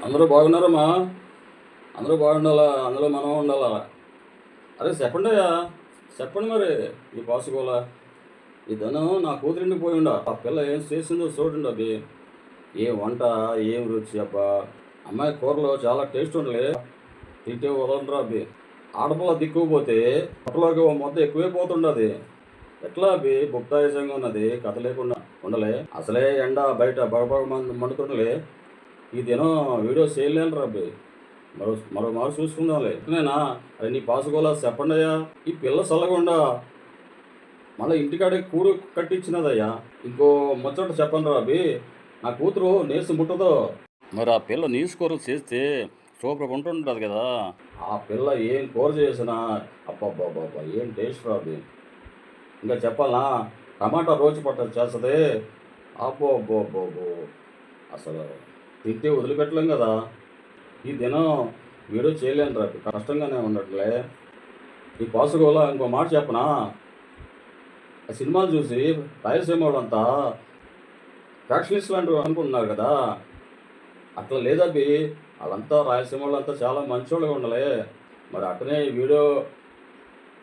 అందరూ బాగున్నారమ్మా. అందరూ బాగుండాలా, అందులో మనం ఉండాలా. అరే చెప్పండి అయ్యా, చెప్పండి మరి. ఈ పాసుకోలా ఇదను నా కూతురింటికి పోయి ఉండ. ఆ పిల్ల ఏం చేసిందో చూడండి. అది ఏం వంట, ఏం రుచి అబ్బా. అమ్మాయి కూరలో చాలా టేస్ట్ ఉండలే. తింటే వదలరా అబ్బి. ఆడపిల్ల దిక్కుపోతే పొట్టలోకి ఓ మొత్తం ఎక్కువే పోతుండదు. ఎట్లా అబ్బి బుక్తాయిసంగా ఉన్నది, కథ లేకుండా ఉండలే. అసలే ఎండ బయట బగబగ మండుతుండలే. ఈ దినం వీడియో చేయలేను రబ్బి. మరో మారు చూసుకుందాంలే. నేనా అరే నీ పాసుకోలా చెప్పండి అయ్యా. ఈ పిల్ల చల్లకుండా మళ్ళీ ఇంటికాడికి కూడు కట్టించినదయ్యా. ఇంకో ముచ్చట చెప్పండి రాబి. నా కూతురు నీసు ముట్టదు. మరి ఆ పిల్ల నీసు కూరలు చేస్తే సూపర్ ఉంటుంటుంది కదా. ఆ పిల్ల ఏం కూర చేసినా అబ్బబ్బబ్బబ్బా ఏం టేస్ట్ రాబి. ఇంకా చెప్పాలనా, టమాటా రోజు పట్ట చేస్తుంది. అబ్బో అబ్బో అబ్బో అబ్బో, అసలు తింటే వదిలిపెట్టలేం కదా. ఈ దినం వీడియో చేయలేను రా, కష్టంగానే ఉండట్లే. ఈ పాసుకోలో ఇంకో మాట చెప్పనా. ఆ సినిమాలు చూసి రాయలసీమ వాళ్ళంతా ఫ్యాక్షనిస్ట్ లాంటి అనుకుంటున్నారు కదా. అట్లా లేదబ్బి. వాళ్ళంతా రాయలసీమ వాళ్ళంతా చాలా మంచోళ్ళగా ఉండాలి. మరి అట్లనే ఈ వీడియో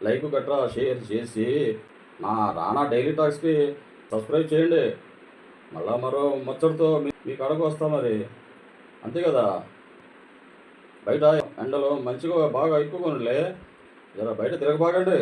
లైక్ గట్రా షేర్ చేసి నా రానా డైలీ టాక్స్కి సబ్స్క్రైబ్ చేయండి. మళ్ళా మరో ముచ్చటతో మీ కడకు వస్తా మరి. అంతే కదా. బయట ఎండలో మంచిగా బాగా ఎక్కువగా ఉండలే. జర బయట తిరగబాగండి.